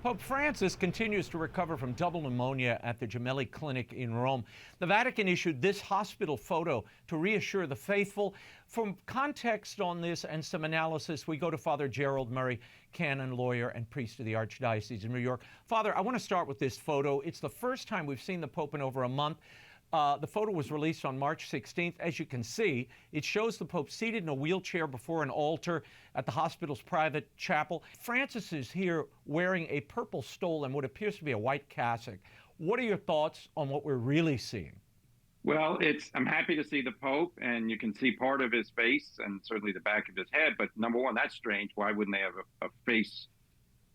Pope Francis continues to recover from double pneumonia at the Gemelli Clinic in Rome. The Vatican issued this hospital photo to reassure the faithful. For context on this and some analysis, we go to Father Gerald Murray, canon, lawyer, and priest of the Archdiocese of New York. Father, I want to start with this photo. It's the first time we've seen the Pope in over a month. The photo was released on March 16th. As you can see, it shows the Pope seated in a wheelchair before an altar at the hospital's private chapel. Francis is here wearing a purple stole and what appears to be a white cassock. What are your thoughts on what we're really seeing? Well, I'm happy to see the Pope, and you can see part of his face and certainly the back of his head. But number one, that's strange. Why wouldn't they have a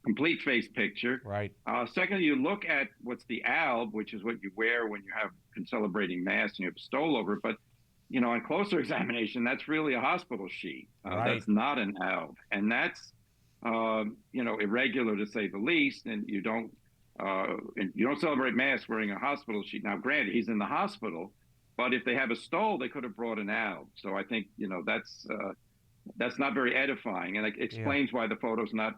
complete face picture? Right. Secondly, you look at what's the alb, which is what you wear when you have celebrating Mass and you have a stole over it. But, you know, on closer examination, that's really a hospital sheet. Right. That's not an alb. And that's, irregular to say the least. And you don't celebrate Mass wearing a hospital sheet. Now, granted, he's in the hospital, but if they have a stole, they could have brought an alb. So I think, that's not very edifying. And it explains why the photo's not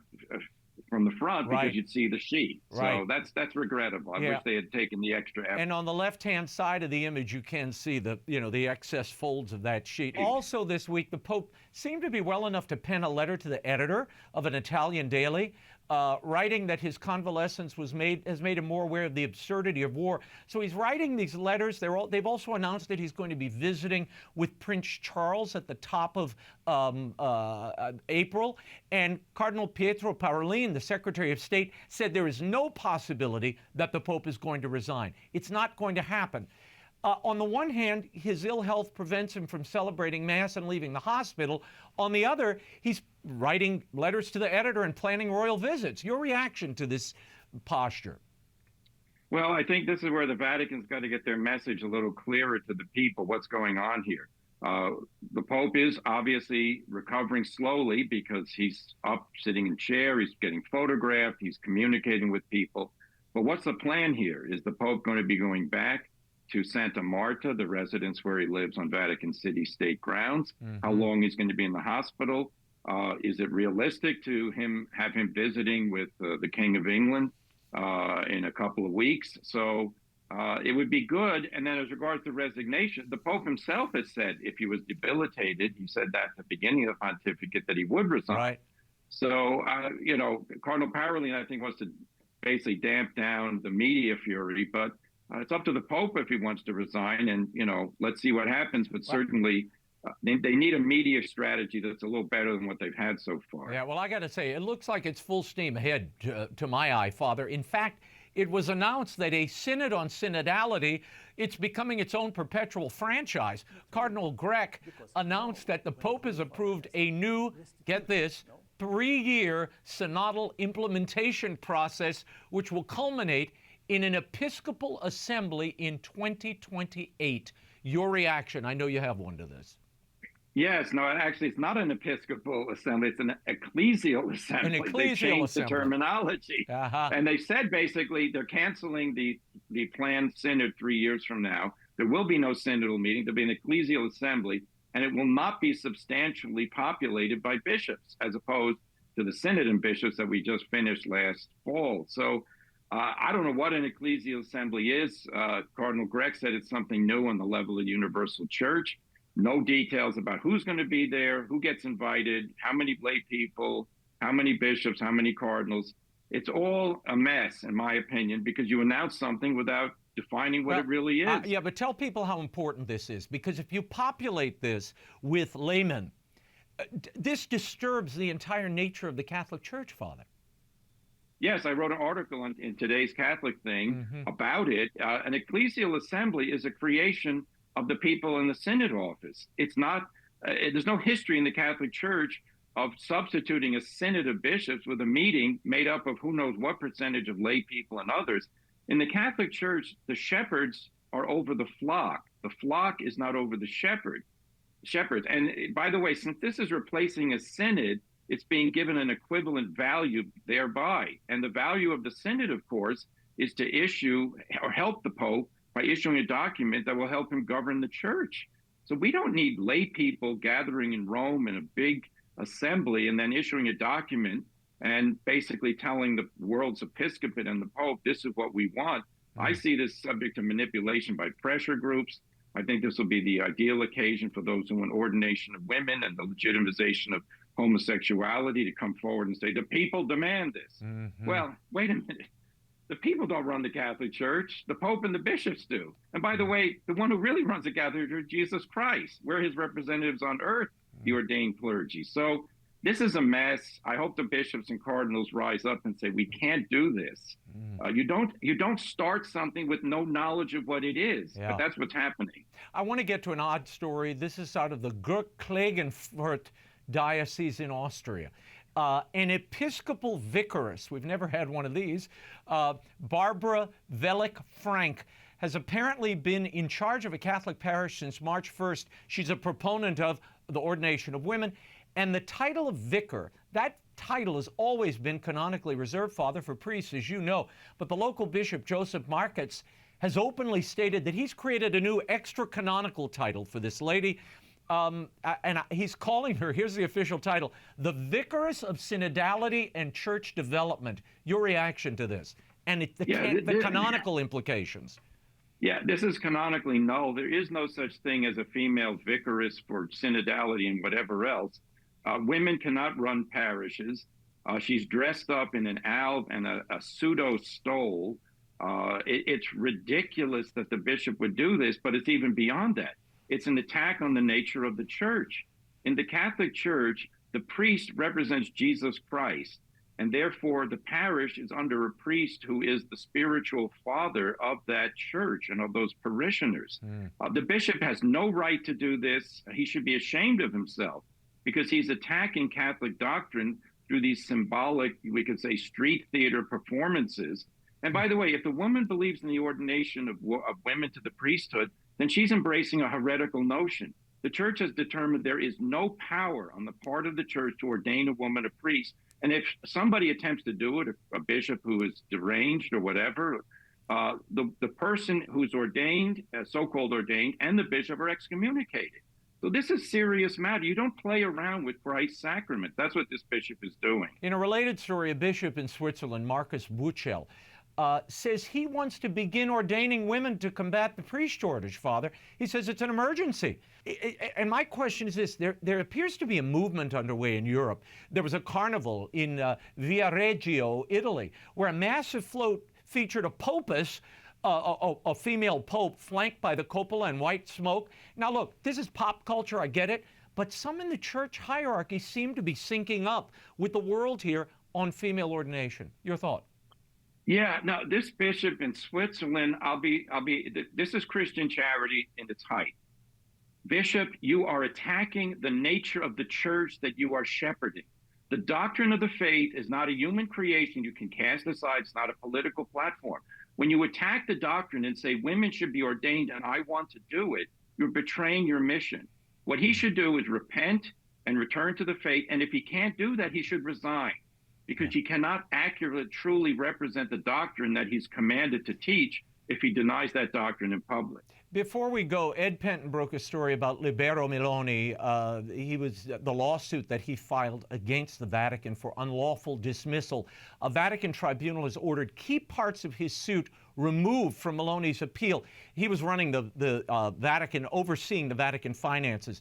from the front, because you'd see the sheet. Right. So that's regrettable. I wish they had taken the extra effort. And on the left-hand side of the image, you can see the excess folds of that sheet. Also this week, the Pope seemed to be well enough to pen a letter to the editor of an Italian daily, writing that his convalescence has made him more aware of the absurdity of war. So he's writing these letters. They've also announced that he's going to be visiting with Prince Charles at the top of April. And Cardinal Pietro Parolin, the Secretary of State, said there is no possibility that the Pope is going to resign. It's not going to happen. On the one hand, his ill health prevents him from celebrating Mass and leaving the hospital. On the other, he's writing letters to the editor and planning royal visits. Your reaction to this posture? Well, I think this is where the Vatican's got to get their message a little clearer to the people, what's going on here. The Pope is obviously recovering slowly because he's up, sitting in a chair, he's getting photographed, he's communicating with people. But what's the plan here? Is the Pope going to be going back to Santa Marta, the residence where he lives on Vatican City state grounds? Mm-hmm. How long he's going to be in the hospital? Is it realistic to have him visiting with the King of England in a couple of weeks? So it would be good. And then as regards to resignation, the Pope himself has said if he was debilitated, he said that at the beginning of the pontificate, that he would resign. Right. So, Cardinal Parolin, I think, wants to basically damp down the media fury, but it's up to the Pope if he wants to resign, and, let's see what happens. But certainly they need a media strategy that's a little better than what they've had so far. Yeah, well, I got to say, it looks like it's full steam ahead to my eye, Father. In fact, it was announced that a synod on synodality, it's becoming its own perpetual franchise. Cardinal Grech announced that the Pope has approved a new, get this, 3-year synodal implementation process, which will culminate in an Episcopal Assembly in 2028. Your reaction? I know you have one to this. Yes, no, actually, it's not an Episcopal Assembly, it's an Ecclesial Assembly. They changed the terminology. Uh-huh. And they said basically they're canceling the planned synod 3 years from now. There will be no synodal meeting. There'll be an Ecclesial Assembly, and it will not be substantially populated by bishops, as opposed to the synod and bishops that we just finished last fall. So I don't know what an Ecclesial Assembly is. Cardinal Grech said it's something new on the level of the Universal Church. No details about who's going to be there, who gets invited, how many lay people, how many bishops, how many cardinals. It's all a mess, in my opinion, because you announce something without defining what it really is. Yeah, but tell people how important this is, because if you populate this with laymen, this disturbs the entire nature of the Catholic Church, Father. Yes, I wrote an article in today's Catholic thing about it. An Ecclesial Assembly is a creation of the people in the Synod office. It's not, there's no history in the Catholic Church of substituting a synod of bishops with a meeting made up of who knows what percentage of lay people and others. In the Catholic Church, the shepherds are over the flock. The flock is not over the shepherds. And by the way, since this is replacing a synod, it's being given an equivalent value thereby. And the value of the synod, of course, is to issue or help the Pope by issuing a document that will help him govern the church. So we don't need lay people gathering in Rome in a big assembly and then issuing a document and basically telling the world's episcopate and the Pope, this is what we want. I see this subject to manipulation by pressure groups. I think this will be the ideal occasion for those who want ordination of women and the legitimization of homosexuality to come forward and say, the people demand this. Well, wait a minute. The people don't run the Catholic Church. The Pope and the bishops do. And by the way, the one who really runs the Catholic Church is Jesus Christ. We're his representatives on earth, the ordained clergy. So this is a mess. I hope the bishops and cardinals rise up and say, we can't do this. You don't start something with no knowledge of what it is. Yeah. But that's what's happening. I want to get to an odd story. This is out of the Klagenfurt Diocese in Austria. An Episcopal vicaress, we've never had one of these, Barbara Vellick-Frank, has apparently been in charge of a Catholic parish since March 1st. She's a proponent of the ordination of women. And the title of vicar, that title has always been canonically reserved, Father, for priests, as you know. But the local bishop, Joseph Markets, has openly stated that he's created a new extra-canonical title for this lady. And he's calling her, here's the official title, the Vicaress of Synodality and Church Development. Your reaction to this and the canonical implications. Yeah, this is canonically null. There is no such thing as a female vicaress for synodality and whatever else. Women cannot run parishes. She's dressed up in an alb and a pseudo stole. It's ridiculous that the bishop would do this, but it's even beyond that. It's an attack on the nature of the church. In the Catholic Church, the priest represents Jesus Christ, and therefore the parish is under a priest who is the spiritual father of that church and of those parishioners. The bishop has no right to do this. He should be ashamed of himself because he's attacking Catholic doctrine through these symbolic, we could say, street theater performances. And by the way, if the woman believes in the ordination of women to the priesthood, then she's embracing a heretical notion. The church has determined there is no power on the part of the church to ordain a woman a priest. And if somebody attempts to do it, a bishop who is deranged or whatever, the person who's ordained, so-called ordained, and the bishop are excommunicated. So this is a serious matter. You don't play around with Christ's sacrament. That's what this bishop is doing. In a related story, a bishop in Switzerland, Markus Buchel, says he wants to begin ordaining women to combat the priest shortage, Father. He says it's an emergency. And my question is this. There appears to be a movement underway in Europe. There was a carnival in Viareggio, Italy, where a massive float featured a popus, a female pope, flanked by the cupola and white smoke. Now, look, this is pop culture. I get it. But some in the church hierarchy seem to be syncing up with the world here on female ordination. Your thought? Yeah, no, this bishop in Switzerland, this is Christian charity in its height. Bishop, you are attacking the nature of the church that you are shepherding. The doctrine of the faith is not a human creation you can cast aside. It's not a political platform. When you attack the doctrine and say women should be ordained and I want to do it, you're betraying your mission. What he should do is repent and return to the faith. And if he can't do that, he should resign, because he cannot accurately, truly represent the doctrine that he's commanded to teach if he denies that doctrine in public. Before we go, Ed Penton broke a story about Libero Milone. He was the lawsuit that he filed against the Vatican for unlawful dismissal. A Vatican tribunal has ordered key parts of his suit removed from Milone's appeal. He was running the Vatican, overseeing the Vatican finances.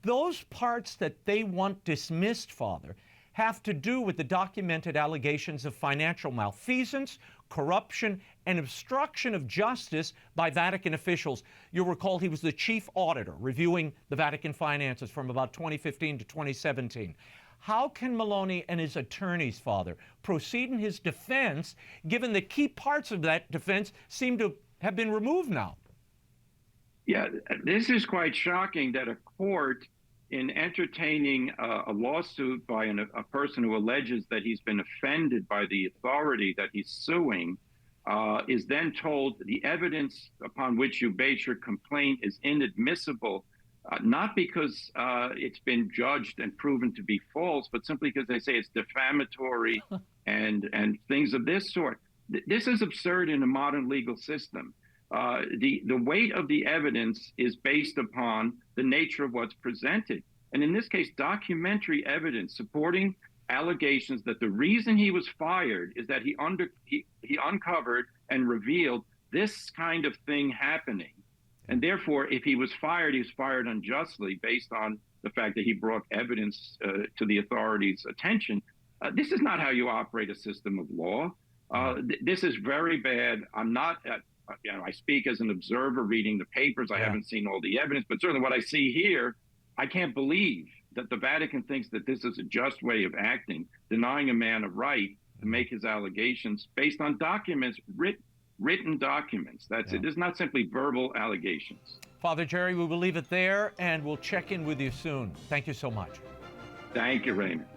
Those parts that they want dismissed, Father, have to do with the documented allegations of financial malfeasance, corruption, and obstruction of justice by Vatican officials. You'll recall he was the chief auditor reviewing the Vatican finances from about 2015 to 2017. How can Milone and his attorneys, Father, proceed in his defense, given the key parts of that defense seem to have been removed now? Yeah, this is quite shocking that a court, in entertaining a lawsuit by a person who alleges that he's been offended by the authority that he's suing, is then told the evidence upon which you base your complaint is inadmissible, not because it's been judged and proven to be false, but simply because they say it's defamatory and things of this sort. This is absurd in a modern legal system. The weight of the evidence is based upon the nature of what's presented. And in this case, documentary evidence supporting allegations that the reason he was fired is that he uncovered and revealed this kind of thing happening. And therefore, if he was fired unjustly based on the fact that he brought evidence to the authorities' attention. This is not how you operate a system of law. This is very bad. I'm not, I speak as an observer reading the papers. I haven't seen all the evidence, but certainly what I see here, I can't believe that the Vatican thinks that this is a just way of acting, denying a man a right to make his allegations based on documents, written documents. That's it. This is not simply verbal allegations. Father Jerry, we will leave it there, and we'll check in with you soon. Thank you so much. Thank you, Raymond.